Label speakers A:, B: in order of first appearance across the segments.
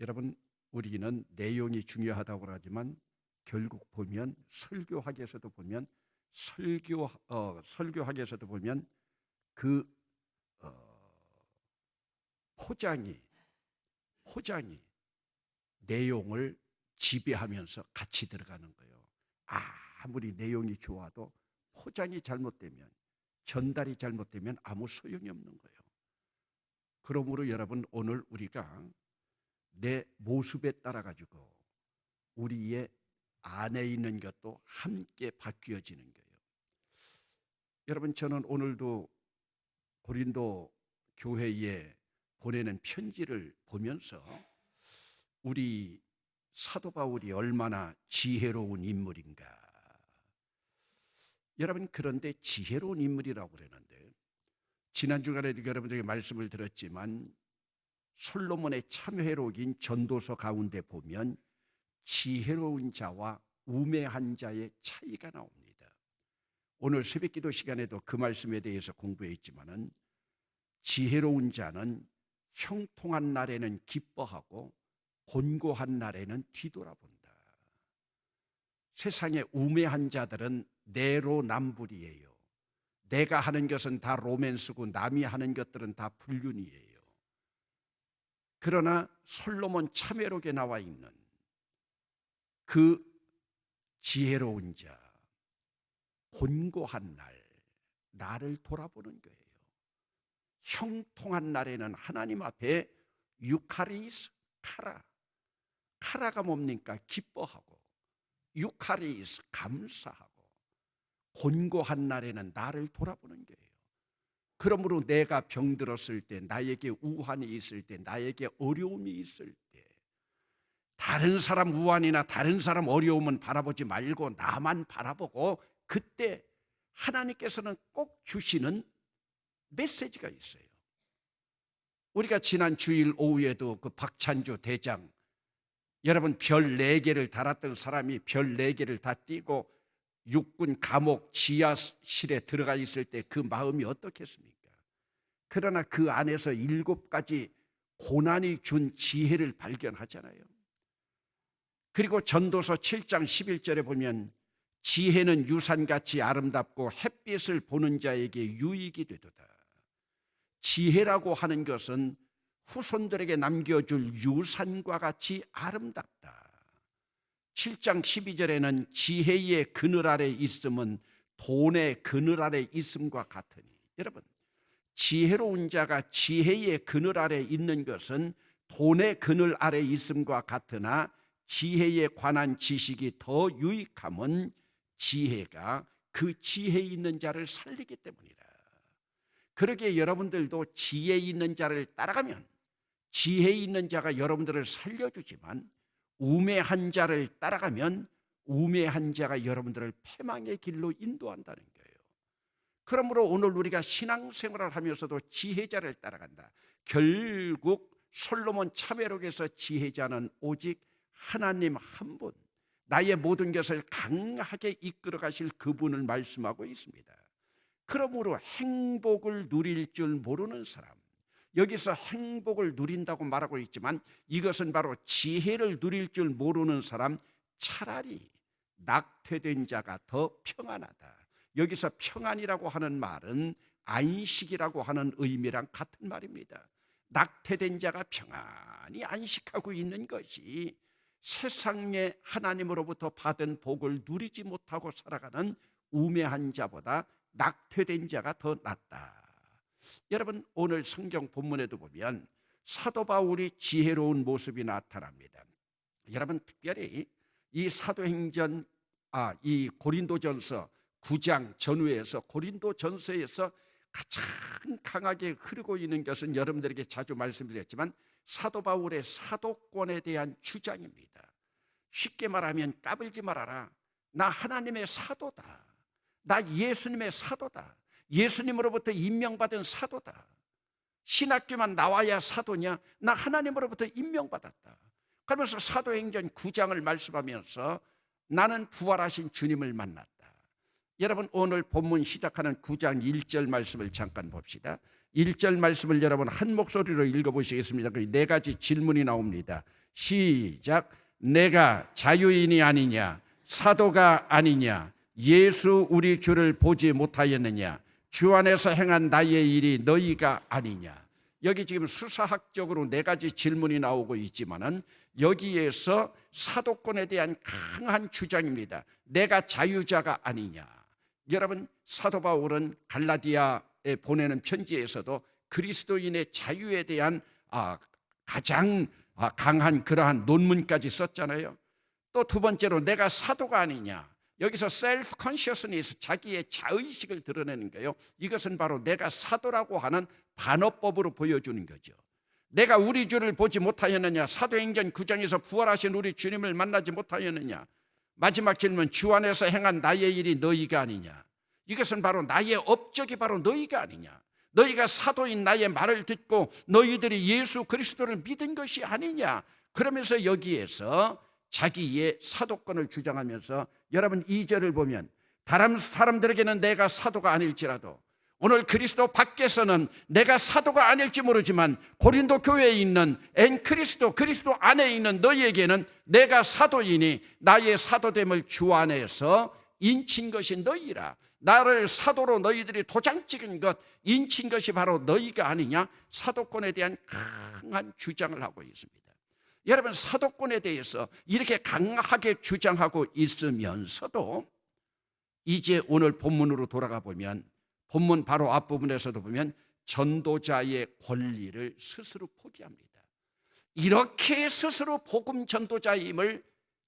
A: 여러분, 우리는 내용이 중요하다고 하지만 결국 보면 설교학에서도 보면 설교학에서도 보면 그 포장이 내용을 지배하면서 같이 들어가는 거예요. 아무리 내용이 좋아도 포장이 잘못되면, 전달이 잘못되면 아무 소용이 없는 거예요. 그러므로 여러분, 오늘 우리가 내 모습에 따라 가지고 우리의 안에 있는 것도 함께 바뀌어지는 거예요. 여러분, 저는 오늘도 고린도 교회에 보내는 편지를 보면서 우리 사도 바울이 얼마나 지혜로운 인물인가. 여러분, 그런데 지혜로운 인물이라고 그러는데, 지난 주간에도 여러분들에게 말씀을 드렸지만 솔로몬의 참회록인 전도서 가운데 보면 지혜로운 자와 우매한 자의 차이가 나옵니다. 오늘 새벽기도 시간에도 그 말씀에 대해서 공부했지만은, 지혜로운 자는 형통한 날에는 기뻐하고 곤고한 날에는 뒤돌아본다. 세상의 우매한 자들은 내로남불이에요. 내가 하는 것은 다 로맨스고 남이 하는 것들은 다 불륜이에요. 그러나 솔로몬 참회록에 나와 있는 그 지혜로운 자, 곤고한 날, 나를 돌아보는 거예요. 형통한 날에는 하나님 앞에 유카리스 카라가 뭡니까? 기뻐하고, 유카리스 감사하고, 곤고한 날에는 나를 돌아보는 거예요. 그러므로 내가 병들었을 때, 나에게 우환이 있을 때, 나에게 어려움이 있을 때, 다른 사람 우환이나 다른 사람 어려움은 바라보지 말고 나만 바라보고, 그때 하나님께서는 꼭 주시는 메시지가 있어요. 우리가 지난 주일 오후에도 그 박찬주 대장, 여러분, 별 4개를 달았던 사람이 별 4개를 다 띄고 육군 감옥 지하실에 들어가 있을 때 그 마음이 어떻겠습니까? 그러나 그 안에서 7가지 고난이 준 지혜를 발견하잖아요. 그리고 전도서 7장 11절에 보면 지혜는 유산같이 아름답고 햇빛을 보는 자에게 유익이 되도다. 지혜라고 하는 것은 후손들에게 남겨줄 유산과 같이 아름답다. 7장 12절에는 지혜의 그늘 아래 있음은 돈의 그늘 아래 있음과 같으니, 여러분, 지혜로운 자가 지혜의 그늘 아래 있는 것은 돈의 그늘 아래 있음과 같으나 지혜에 관한 지식이 더 유익함은 지혜가 그 지혜 있는 자를 살리기 때문이다. 그러기에 여러분들도 지혜 있는 자를 따라가면 지혜 있는 자가 여러분들을 살려주지만, 우매한 자를 따라가면 우매한 자가 여러분들을 패망의 길로 인도한다는 거예요. 그러므로 오늘 우리가 신앙생활을 하면서도 지혜자를 따라간다. 결국 솔로몬 참회록에서 지혜자는 오직 하나님 한 분, 나의 모든 것을 강하게 이끌어 가실 그분을 말씀하고 있습니다. 그러므로 행복을 누릴 줄 모르는 사람, 여기서 행복을 누린다고 말하고 있지만 이것은 바로 지혜를 누릴 줄 모르는 사람, 차라리 낙퇴된 자가 더 평안하다. 여기서 평안이라고 하는 말은 안식이라고 하는 의미랑 같은 말입니다. 낙퇴된 자가 평안히 안식하고 있는 것이 세상에 하나님으로부터 받은 복을 누리지 못하고 살아가는 우매한 자보다 낙퇴된 자가 더 낫다. 여러분, 오늘 성경 본문에도 보면 사도 바울이 지혜로운 모습이 나타납니다. 여러분, 특별히 이 사도행전, 이 고린도전서 9장 전후에서 고린도전서에서 가장 강하게 흐르고 있는 것은 여러분들에게 자주 말씀드렸지만 사도 바울의 사도권에 대한 주장입니다. 쉽게 말하면 까불지 말아라. 나 하나님의 사도다. 나 예수님의 사도다. 예수님으로부터 임명받은 사도다. 신학교만 나와야 사도냐? 나 하나님으로부터 임명받았다. 그러면서 사도행전 9장을 말씀하면서 나는 부활하신 주님을 만났다. 여러분, 오늘 본문 시작하는 9장 1절 말씀을 잠깐 봅시다. 1절 말씀을 여러분 한 목소리로 읽어보시겠습니다. 4가지 질문이 나옵니다. 시작. 내가 자유인이 아니냐, 사도가 아니냐, 예수 우리 주를 보지 못하였느냐, 주 안에서 행한 나의 일이 너희가 아니냐. 여기 지금 수사학적으로 네 가지 질문이 나오고 있지만은 여기에서 사도권에 대한 강한 주장입니다. 내가 자유자가 아니냐. 여러분, 사도 바울은 갈라디아에 보내는 편지에서도 그리스도인의 자유에 대한 가장 강한 그러한 논문까지 썼잖아요. 또 두 번째로 내가 사도가 아니냐. 여기서 셀프 컨셔스니스, 자기의 자의식을 드러내는 거예요. 이것은 바로 내가 사도라고 하는 반어법으로 보여주는 거죠. 내가 우리 주를 보지 못하였느냐, 사도행전 9장에서 부활하신 우리 주님을 만나지 못하였느냐. 마지막 질문, 주 안에서 행한 나의 일이 너희가 아니냐. 이것은 바로 나의 업적이 바로 너희가 아니냐. 너희가 사도인 나의 말을 듣고 너희들이 예수 그리스도를 믿은 것이 아니냐. 그러면서 여기에서 자기의 사도권을 주장하면서, 여러분 2절을 보면 다른 사람들에게는 내가 사도가 아닐지라도, 오늘 그리스도 밖에서는 내가 사도가 아닐지 모르지만 고린도 교회에 있는 그리스도 안에 있는 너희에게는 내가 사도이니 나의 사도됨을 주 안에서 인친 것이 너희라. 나를 사도로 너희들이 도장 찍은 것, 인친 것이 바로 너희가 아니냐. 사도권에 대한 강한 주장을 하고 있습니다. 여러분, 사도권에 대해서 이렇게 강하게 주장하고 있으면서도 이제 오늘 본문으로 돌아가 보면, 본문 바로 앞부분에서도 보면 전도자의 권리를 스스로 포기합니다. 이렇게 스스로 복음 전도자임을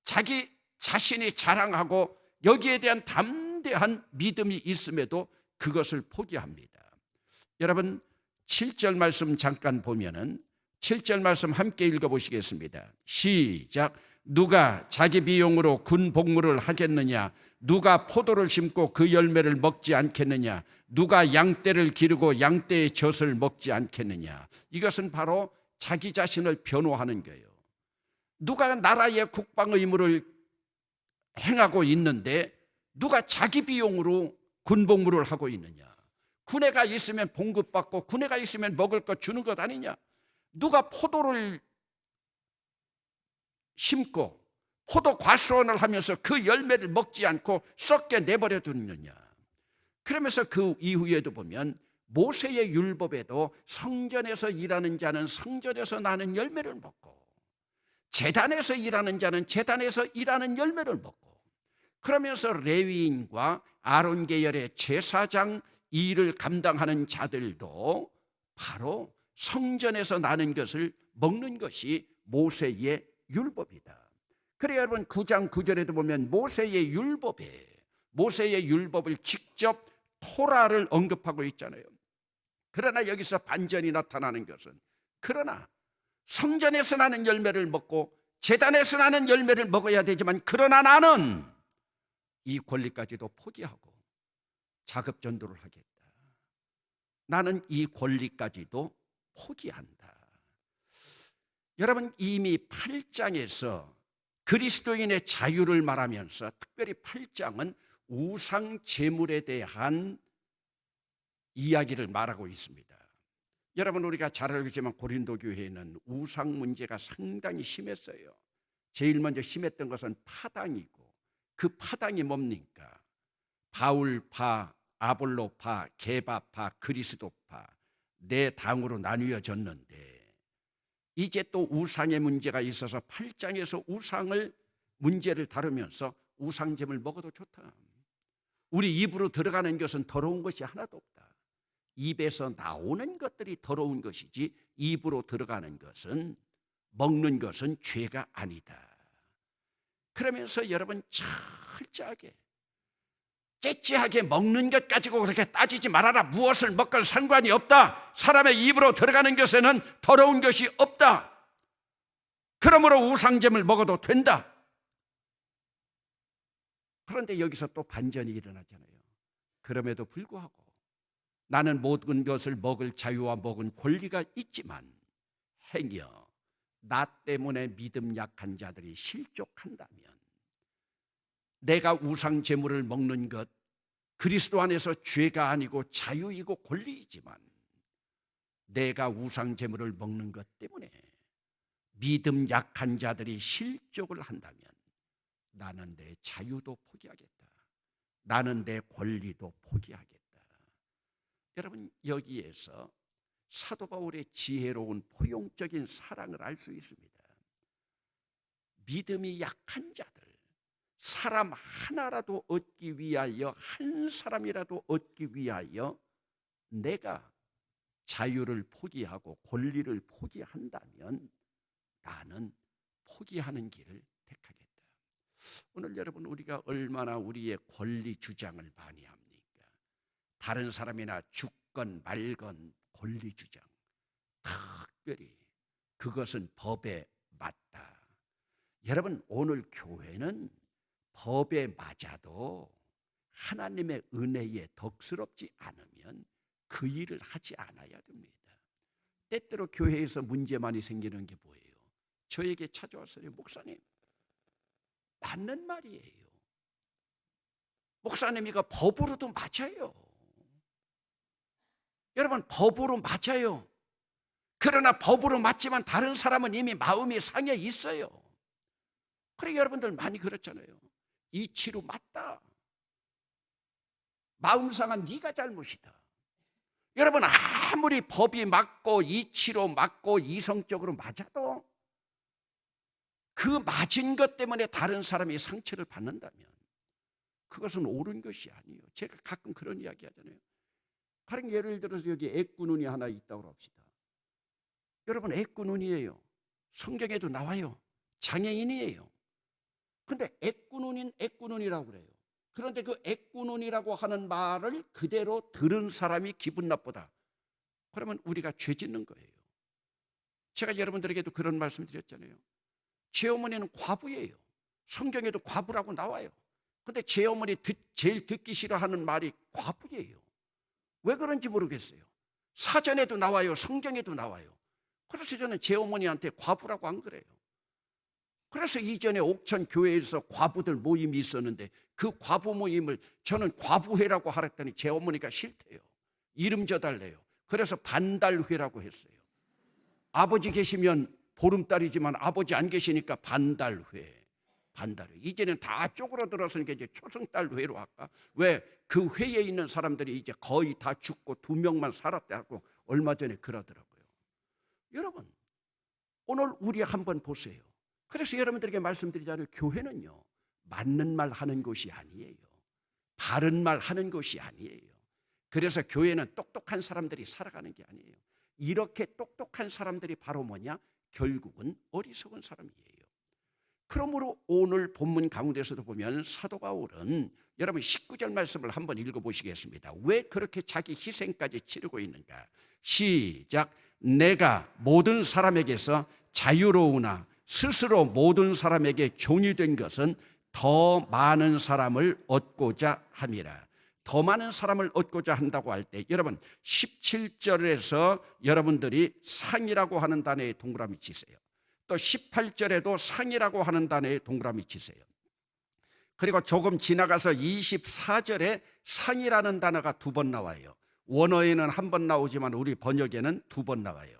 A: 자기 자신이 자랑하고 여기에 대한 담대한 믿음이 있음에도 그것을 포기합니다. 여러분, 7절 말씀 잠깐 보면은 7절 말씀 함께 읽어보시겠습니다. 시작. 누가 자기 비용으로 군 복무를 하겠느냐, 누가 포도를 심고 그 열매를 먹지 않겠느냐, 누가 양떼를 기르고 양떼의 젖을 먹지 않겠느냐. 이것은 바로 자기 자신을 변호하는 거예요. 누가 나라의 국방 의무를 행하고 있는데 누가 자기 비용으로 군 복무를 하고 있느냐. 군에가 있으면 봉급받고 군에가 있으면 먹을 것 주는 것 아니냐. 누가 포도를 심고 포도 과수원을 하면서 그 열매를 먹지 않고 썩게 내버려 두느냐. 그러면서 그 이후에도 보면 모세의 율법에도 성전에서 일하는 자는 성전에서 나는 열매를 먹고 제단에서 일하는 자는 제단에서 일하는 열매를 먹고, 그러면서 레위인과 아론 계열의 제사장 일을 감당하는 자들도 바로 성전에서 나는 것을 먹는 것이 모세의 율법이다. 그래 여러분, 9장 9절에도 보면 모세의 율법을 직접 토라를 언급하고 있잖아요. 그러나 여기서 반전이 나타나는 것은, 그러나 성전에서 나는 열매를 먹고 제단에서 나는 열매를 먹어야 되지만, 그러나 나는 이 권리까지도 포기하고 자급 전도를 하겠다. 나는 이 권리까지도 포기한다. 여러분, 이미 8장에서 그리스도인의 자유를 말하면서 특별히 8장은 우상 제물에 대한 이야기를 말하고 있습니다. 여러분, 우리가 잘 알겠지만 고린도 교회에는 우상 문제가 상당히 심했어요. 제일 먼저 심했던 것은 파당이고, 그 파당이 뭡니까? 바울파, 아볼로파, 게바파, 그리스도파 네 당으로 나뉘어졌는데, 이제 또 우상의 문제가 있어서 8장에서 우상을 문제를 다루면서 우상잼을 먹어도 좋다. 우리 입으로 들어가는 것은 더러운 것이 하나도 없다. 입에서 나오는 것들이 더러운 것이지 입으로 들어가는 것은, 먹는 것은 죄가 아니다. 그러면서 여러분, 철저하게 째째하게 먹는 것 가지고 그렇게 따지지 말아라. 무엇을 먹건 상관이 없다. 사람의 입으로 들어가는 것에는 더러운 것이 없다. 그러므로 우상잼을 먹어도 된다. 그런데 여기서 또 반전이 일어나잖아요. 그럼에도 불구하고 나는 모든 것을 먹을 자유와 먹은 권리가 있지만 행여 나 때문에 믿음 약한 자들이 실족한다면, 내가 우상 제물을 먹는 것, 그리스도 안에서 죄가 아니고 자유이고 권리이지만, 내가 우상 제물을 먹는 것 때문에 믿음 약한 자들이 실족을 한다면 나는 내 자유도 포기하겠다. 나는 내 권리도 포기하겠다. 여러분, 여기에서 사도 바울의 지혜로운 포용적인 사랑을 알 수 있습니다. 믿음이 약한 자들, 사람 하나라도 얻기 위하여, 한 사람이라도 얻기 위하여 내가 자유를 포기하고 권리를 포기한다면 나는 포기하는 길을 택하겠다. 오늘 여러분, 우리가 얼마나 우리의 권리 주장을 많이 합니까? 다른 사람이나 죽건 말건 권리 주장. 특별히 그것은 법에 맞다. 여러분, 오늘 교회는 법에 맞아도 하나님의 은혜에 덕스럽지 않으면 그 일을 하지 않아야 됩니다. 때때로 교회에서 문제 많이 생기는 게 뭐예요? 저에게 찾아왔어요. 목사님, 맞는 말이에요. 목사님, 이거 법으로도 맞아요. 여러분, 법으로 맞아요. 그러나 법으로 맞지만 다른 사람은 이미 마음이 상해 있어요. 그래, 여러분들 많이 그렇잖아요. 이치로 맞다. 마음 상한 네가 잘못이다. 여러분, 아무리 법이 맞고 이치로 맞고 이성적으로 맞아도 그 맞은 것 때문에 다른 사람이 상처를 받는다면 그것은 옳은 것이 아니에요. 제가 가끔 그런 이야기 하잖아요. 가령 예를 들어서 여기 애꾸눈이 하나 있다고 합시다. 여러분, 애꾸눈이에요. 성경에도 나와요. 장애인이에요. 근데 애꾸눈인 애꾸눈이라고 그래요. 그런데 그 애꾸눈이라고 하는 말을 그대로 들은 사람이 기분 나쁘다. 그러면 우리가 죄 짓는 거예요. 제가 여러분들에게도 그런 말씀 드렸잖아요. 제 어머니는 과부예요. 성경에도 과부라고 나와요. 근데 제 어머니 제일 듣기 싫어하는 말이 과부예요. 왜 그런지 모르겠어요. 사전에도 나와요. 성경에도 나와요. 그래서 저는 제 어머니한테 과부라고 안 그래요. 그래서 이전에 옥천 교회에서 과부들 모임이 있었는데 그 과부 모임을 저는 과부회라고 하랬더니 제 어머니가 싫대요. 이름 줘달래요. 그래서 반달회라고 했어요. 아버지 계시면 보름달이지만 아버지 안 계시니까 반달회. 이제는 다 쪼그러들어서니까 이제 초승달회로 할까? 왜? 그 회에 있는 사람들이 이제 거의 다 죽고 2명만 살았다고 얼마 전에 그러더라고요. 여러분, 오늘 우리 한번 보세요. 그래서 여러분들에게 말씀드리자면 교회는요, 맞는 말 하는 곳이 아니에요. 바른 말 하는 곳이 아니에요. 그래서 교회는 똑똑한 사람들이 살아가는 게 아니에요. 이렇게 똑똑한 사람들이 바로 뭐냐? 결국은 어리석은 사람이에요. 그러므로 오늘 본문 가운데서도 보면 사도 바울은 여러분 19절 말씀을 한번 읽어보시겠습니다. 왜 그렇게 자기 희생까지 치르고 있는가? 시작. 내가 모든 사람에게서 자유로우나 스스로 모든 사람에게 종이 된 것은 더 많은 사람을 얻고자 함이라. 더 많은 사람을 얻고자 한다고 할 때 여러분 17절에서 여러분들이 상이라고 하는 단어에 동그라미 치세요. 또 18절에도 상이라고 하는 단어에 동그라미 치세요. 그리고 조금 지나가서 24절에 상이라는 단어가 2번 나와요. 원어에는 1번 나오지만 우리 번역에는 2번 나와요.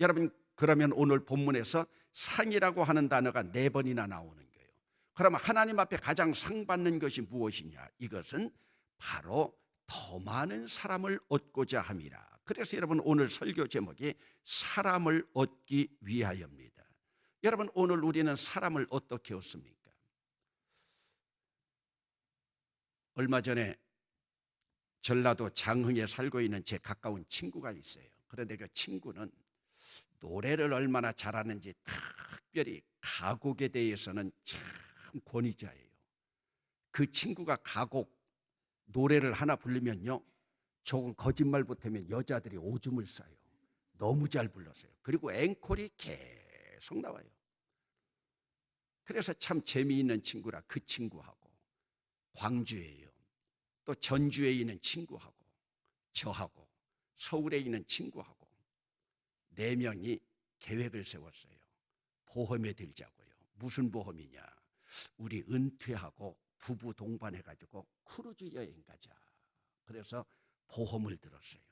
A: 여러분, 그러면 오늘 본문에서 상이라고 하는 단어가 4번이나 나오는 거예요. 그러면 하나님 앞에 가장 상 받는 것이 무엇이냐? 이것은 바로 더 많은 사람을 얻고자 함이라. 그래서 여러분 오늘 설교 제목이 사람을 얻기 위하여입니다. 여러분, 오늘 우리는 사람을 어떻게 얻습니까? 얼마 전에 전라도 장흥에 살고 있는 제 가까운 친구가 있어요. 그런데 그 친구는 노래를 얼마나 잘하는지 특별히 가곡에 대해서는 참 권위자예요. 그 친구가 가곡 노래를 하나 부르면요, 조금 거짓말 못하면 여자들이 오줌을 싸요. 너무 잘 불렀어요. 그리고 앵콜이 계속 나와요. 그래서 참 재미있는 친구라 그 친구하고 광주에요. 또 전주에 있는 친구하고 저하고 서울에 있는 친구하고 4명이 계획을 세웠어요. 보험에 들자고요. 무슨 보험이냐? 우리 은퇴하고 부부 동반해가지고 크루즈 여행 가자. 그래서 보험을 들었어요.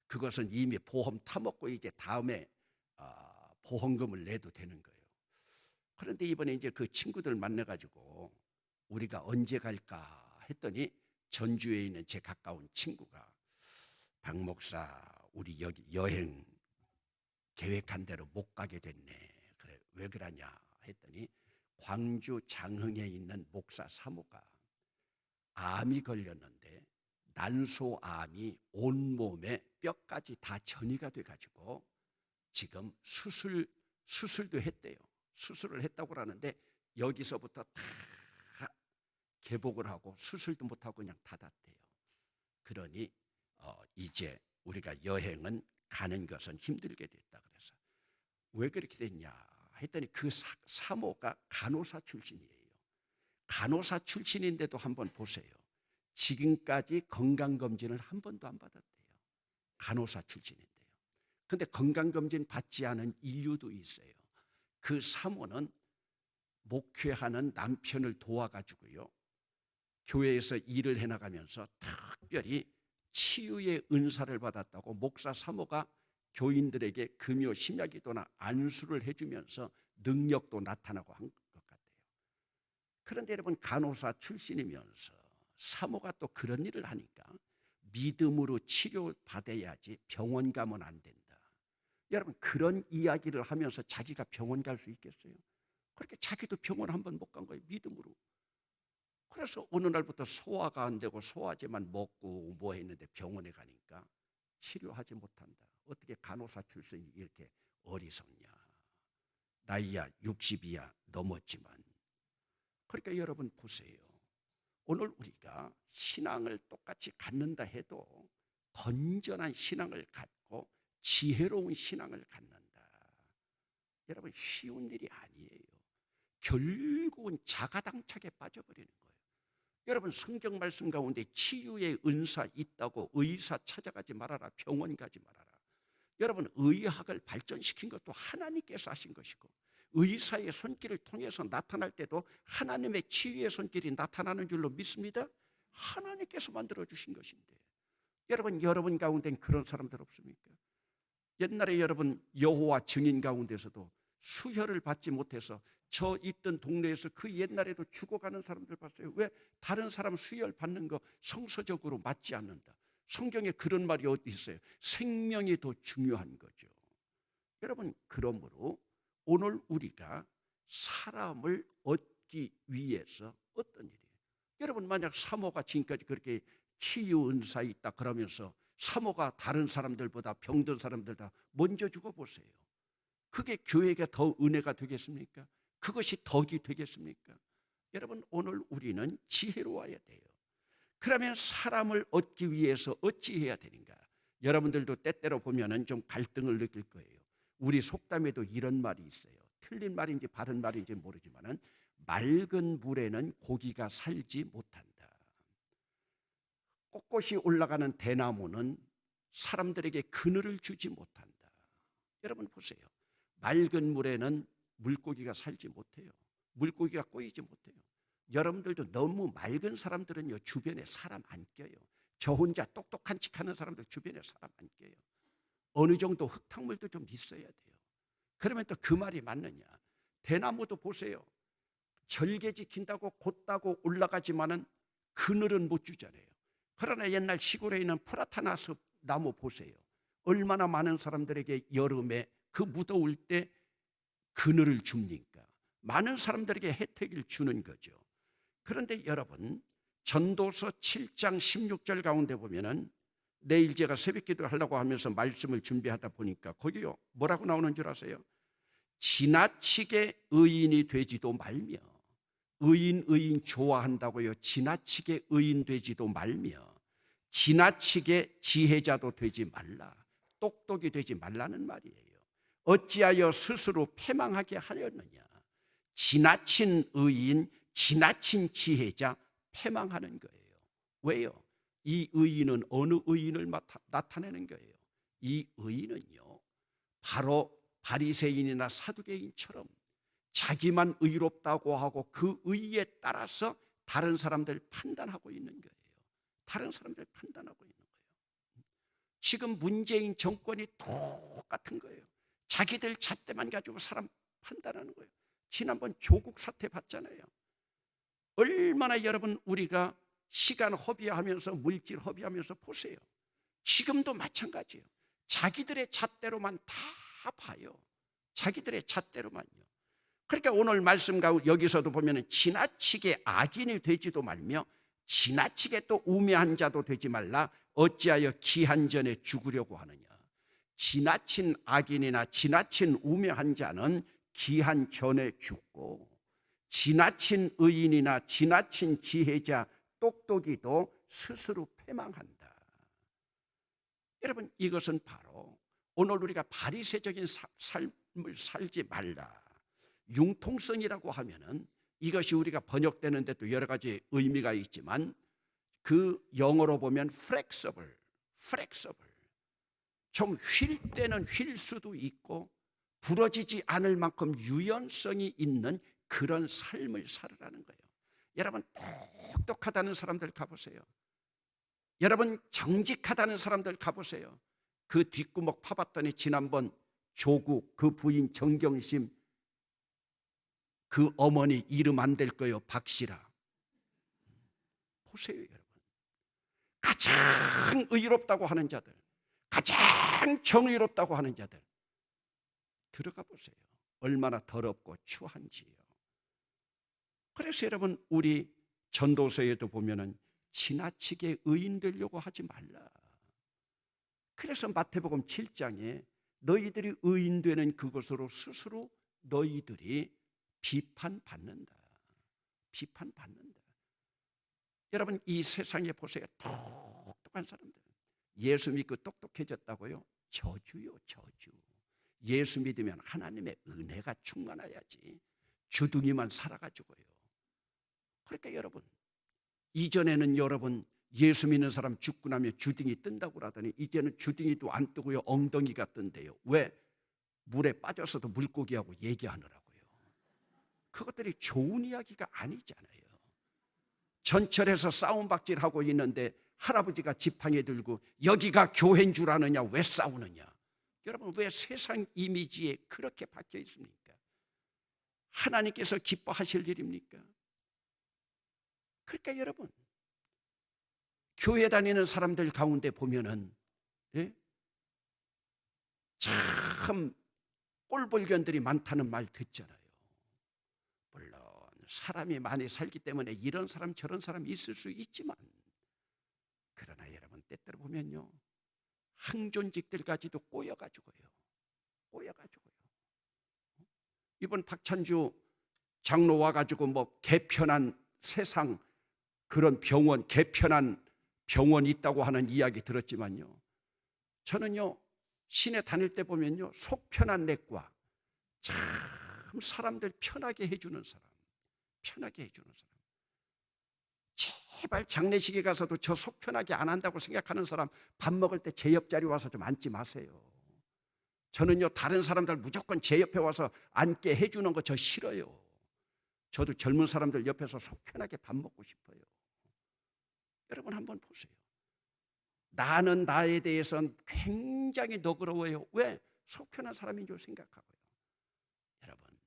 A: 그것은 이미 보험 타먹고 이제 다음에 보험금을 내도 되는 거예요. 그런데 이번에 이제 그 친구들 만나가지고 우리가 언제 갈까 했더니 전주에 있는 제 가까운 친구가 박 목사 우리 여기 여행 계획한 대로 못 가게 됐네. 그래 왜 그러냐 했더니 광주 장흥에 있는 목사 사모가 암이 걸렸는데 난소암이 온몸에 뼈까지 다 전이가 돼가지고 지금 수술도 했대요. 수술을 했다고 하는데 여기서부터 다 개복을 하고 수술도 못하고 그냥 닫았대요. 그러니 이제 우리가 여행은 가는 것은 힘들게 됐다. 그래서 왜 그렇게 됐냐 했더니 그 사모가 간호사 출신이에요. 간호사 출신인데도 한번 보세요. 지금까지 건강검진을 한 번도 안 받았대요. 간호사 출신인데요. 그런데 건강검진 받지 않은 이유도 있어요. 그 사모는 목회하는 남편을 도와가지고요, 교회에서 일을 해나가면서 특별히 치유의 은사를 받았다고 목사 사모가 교인들에게 금요 심야기도나 안수를 해주면서 능력도 나타나고 한 것 같아요. 그런데 여러분, 간호사 출신이면서 사모가 또 그런 일을 하니까 믿음으로 치료받아야지 병원 가면 안 된다. 여러분, 그런 이야기를 하면서 자기가 병원 갈 수 있겠어요? 그렇게 자기도 병원 한 번 못 간 거예요, 믿음으로. 그래서 어느 날부터 소화가 안 되고 소화제만 먹고 뭐 했는데 병원에 가니까 치료하지 못한다. 어떻게 간호사 출신이 이렇게 어리석냐. 나이야 60이야 넘었지만. 그러니까 여러분 보세요. 오늘 우리가 신앙을 똑같이 갖는다 해도 건전한 신앙을 갖고 지혜로운 신앙을 갖는다. 여러분, 쉬운 일이 아니에요. 결국은 자가당착에 빠져버리는 거예요. 여러분, 성경 말씀 가운데 치유의 은사 있다고 의사 찾아가지 말아라, 병원 가지 말아라. 여러분, 의학을 발전시킨 것도 하나님께서 하신 것이고, 의사의 손길을 통해서 나타날 때도 하나님의 치유의 손길이 나타나는 줄로 믿습니다. 하나님께서 만들어주신 것인데, 여러분 가운데는 그런 사람들 없습니까? 옛날에 여러분, 여호와 증인 가운데서도 수혈을 받지 못해서 저 있던 동네에서 그 옛날에도 죽어가는 사람들 봤어요. 왜? 다른 사람 수혈 받는 거 성서적으로 맞지 않는다. 성경에 그런 말이 어디 있어요? 생명이 더 중요한 거죠. 여러분, 그러므로 오늘 우리가 사람을 얻기 위해서 어떤 일이에요? 여러분, 만약 사모가 지금까지 그렇게 치유 은사 있다 그러면서 사모가 다른 사람들보다 병든 사람들보다 먼저 죽어보세요. 그게 교회가 더 은혜가 되겠습니까? 그것이 덕이 되겠습니까? 여러분, 오늘 우리는 지혜로워야 돼요. 그러면 사람을 얻기 위해서 어찌해야 되는가? 여러분들도 때때로 보면은 좀 갈등을 느낄 거예요. 우리 속담에도 이런 말이 있어요. 틀린 말인지 바른 말인지 모르지만은 맑은 물에는 고기가 살지 못한다. 꼿꼿이 올라가는 대나무는 사람들에게 그늘을 주지 못한다. 여러분 보세요. 맑은 물에는 물고기가 살지 못해요. 물고기가 꼬이지 못해요. 여러분들도 너무 맑은 사람들은요, 주변에 사람 안 껴요. 저 혼자 똑똑한 척 하는 사람들 주변에 사람 안 껴요. 어느 정도 흙탕물도 좀 있어야 돼요. 그러면 또 그 말이 맞느냐? 대나무도 보세요. 절개 지킨다고 곧다고 올라가지만은 그늘은 못 주잖아요. 그러나 옛날 시골에 있는 프라타나스 나무 보세요. 얼마나 많은 사람들에게 여름에 그 무더울 때 그늘을 줍니까? 많은 사람들에게 혜택을 주는 거죠. 그런데 여러분, 전도서 7장 16절 가운데 보면은 내일 제가 새벽기도 하려고 하면서 말씀을 준비하다 보니까 거기요, 뭐라고 나오는 줄 아세요? 지나치게 의인이 되지도 말며, 의인 좋아한다고요. 지나치게 의인 되지도 말며, 지나치게 지혜자도 되지 말라, 똑똑이 되지 말라는 말이에요. 어찌하여 스스로 패망하게 하려느냐? 지나친 의인, 지나친 지혜자 패망하는 거예요. 왜요? 이 의인은 어느 의인을 나타내는 거예요? 이 의인은요, 바로 바리새인이나 사두개인처럼 자기만 의롭다고 하고 그 의에 따라서 다른 사람들 판단하고 있는 거예요. 다른 사람들 판단하고 있는 거예요. 지금 문재인 정권이 똑같은 거예요. 자기들 잣대만 가지고 사람 판단하는 거예요. 지난번 조국 사태 봤잖아요. 얼마나 여러분 우리가 시간 허비하면서 물질 허비하면서 보세요. 지금도 마찬가지예요. 자기들의 잣대로만 다 봐요. 자기들의 잣대로만요. 그러니까 오늘 말씀 가운데 여기서도 보면 지나치게 악인이 되지도 말며 지나치게 또 우매한 자도 되지 말라. 어찌하여 기한 전에 죽으려고 하느냐. 지나친 악인이나 지나친 우매한 자는 기한 전에 죽고, 지나친 의인이나 지나친 지혜자 똑똑이도 스스로 패망한다. 여러분, 이것은 바로 오늘 우리가 바리새적인 삶을 살지 말라. 융통성이라고 하면은 이것이 우리가 번역되는 데도 여러 가지 의미가 있지만 그 영어로 보면 flexible. 좀 휠 때는 휠 수도 있고 부러지지 않을 만큼 유연성이 있는 그런 삶을 살으라는 거예요. 여러분, 똑똑하다는 사람들 가보세요. 여러분, 정직하다는 사람들 가보세요. 그 뒷구멍 파봤더니 지난번 조국 그 부인 정경심 그 어머니 이름 안 될 거예요. 박씨라. 보세요, 여러분. 가장 의롭다고 하는 자들, 가장 정의롭다고 하는 자들 들어가 보세요. 얼마나 더럽고 추한지요. 그래서 여러분, 우리 전도서에도 보면은 지나치게 의인 되려고 하지 말라. 그래서 마태복음 7장에 너희들이 의인 되는 그것으로 스스로 너희들이 비판받는다. 여러분, 이 세상에 보세요. 똑똑한 사람들. 예수 믿고 똑똑해졌다고요? 저주요, 저주. 예수 믿으면 하나님의 은혜가 충만해야지 주둥이만 살아가지고요. 그러니까 여러분, 이전에는 여러분 예수 믿는 사람 죽고 나면 주둥이 뜬다고 그러더니 이제는 주둥이도 안 뜨고요, 엉덩이가 뜬대요. 왜? 물에 빠져서도 물고기하고 얘기하느라고요. 그것들이 좋은 이야기가 아니잖아요. 전철에서 싸움박질하고 있는데 할아버지가 지팡이 들고 여기가 교회인 줄 아느냐, 왜 싸우느냐. 여러분, 왜 세상 이미지에 그렇게 박혀 있습니까? 하나님께서 기뻐하실 일입니까? 그러니까 여러분, 교회 다니는 사람들 가운데 보면은 참 꼴불견들이 많다는 말 듣잖아요. 물론 사람이 많이 살기 때문에 이런 사람 저런 사람이 있을 수 있지만, 그러나 여러분 때때로 보면요, 항존직들까지도 꼬여가지고요. 이번 박찬주 장로 와가지고 뭐 개편한 세상 그런 병원, 개편한 병원 있다고 하는 이야기 들었지만요, 저는요 시내 다닐 때 보면요, 속 편한 내과, 참 사람들 편하게 해주는 사람, 제발 장례식에 가서도 저 속 편하게 안 한다고 생각하는 사람 밥 먹을 때 제 옆자리 와서 좀 앉지 마세요. 저는요 다른 사람들 무조건 제 옆에 와서 앉게 해주는 거 저 싫어요. 저도 젊은 사람들 옆에서 속 편하게 밥 먹고 싶어요. 여러분 한번 보세요. 나는 나에 대해서는 굉장히 너그러워요. 왜? 속 편한 사람인 줄 생각하고요. 여러분,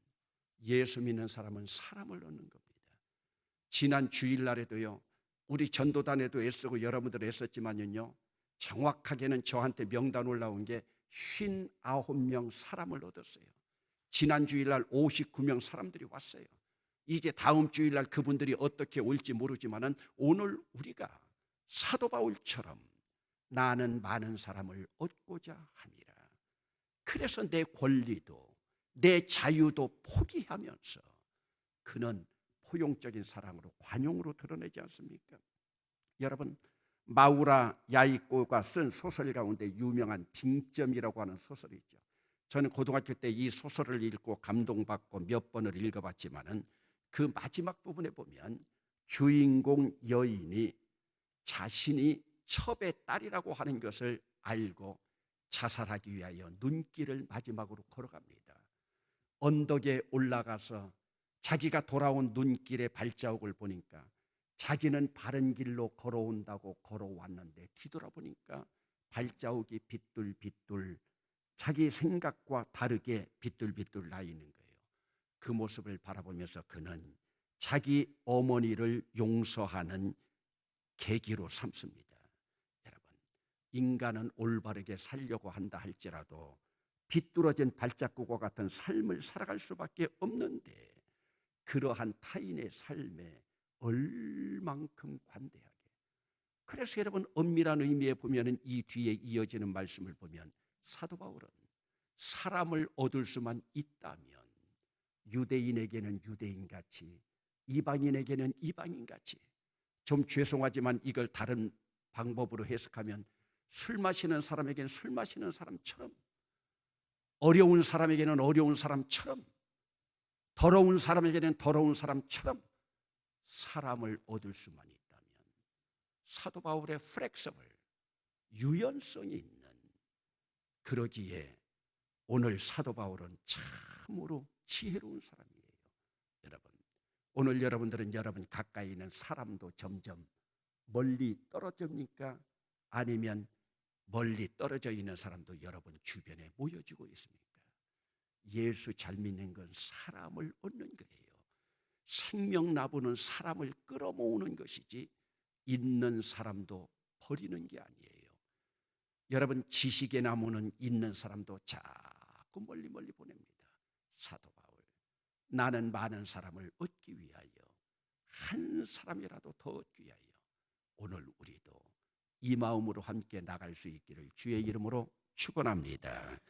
A: 예수 믿는 사람은 사람을 얻는 겁니다. 지난 주일날에도요, 우리 전도단에도 애쓰고 여러분들 애썼지만요, 정확하게는 저한테 명단 올라온 게 59명 사람을 얻었어요. 지난 주일날 59명 사람들이 왔어요. 이제 다음 주일날 그분들이 어떻게 올지 모르지만은 오늘 우리가 사도 바울처럼 나는 많은 사람을 얻고자 함이라. 그래서 내 권리도 내 자유도 포기하면서 그는 포용적인 사랑으로 관용으로 드러내지 않습니까? 여러분, 마우라 야이꼬가 쓴 소설 가운데 유명한 빙점이라고 하는 소설이 있죠. 저는 고등학교 때 이 소설을 읽고 감동받고 몇 번을 읽어봤지만은 그 마지막 부분에 보면 주인공 여인이 자신이 첩의 딸이라고 하는 것을 알고 자살하기 위하여 눈길을 마지막으로 걸어갑니다. 언덕에 올라가서 자기가 돌아온 눈길의 발자국을 보니까 자기는 바른 길로 걸어온다고 걸어왔는데 뒤돌아보니까 발자국이 빗둘 자기 생각과 다르게 비뚤비뚤 나 있는 거예요. 그 모습을 바라보면서 그는 자기 어머니를 용서하는 계기로 삼습니다. 여러분, 인간은 올바르게 살려고 한다 할지라도 비뚤어진 발자국과 같은 삶을 살아갈 수밖에 없는데, 그러한 타인의 삶에 얼만큼 관대하게. 그래서 여러분, 엄밀한 의미에 보면 이 뒤에 이어지는 말씀을 보면 사도 바울은 사람을 얻을 수만 있다면 유대인에게는 유대인같이, 이방인에게는 이방인같이, 좀 죄송하지만 이걸 다른 방법으로 해석하면 술 마시는 사람에게는 술 마시는 사람처럼, 어려운 사람에게는 어려운 사람처럼, 더러운 사람에게는 더러운 사람처럼 사람을 얻을 수만 있다면, 사도 바울의 플렉서블, 유연성이 있는, 그러기에 오늘 사도 바울은 참으로 지혜로운 사람이에요. 여러분, 오늘 여러분들은 여러분 가까이 있는 사람도 점점 멀리 떨어집니까? 아니면 멀리 떨어져 있는 사람도 여러분 주변에 모여지고 있습니까? 예수 잘 믿는 건 사람을 얻는 거예요. 생명 나부는 사람을 끌어모으는 것이지 있는 사람도 버리는 게 아니에요. 여러분, 지식의 나무는 있는 사람도 자꾸 멀리 보냅니다. 사도 바울, 나는 많은 사람을 얻기 위하여, 한 사람이라도 더 얻기 위하여 오늘 우리도 이 마음으로 함께 나갈 수 있기를 주의 이름으로 축원합니다.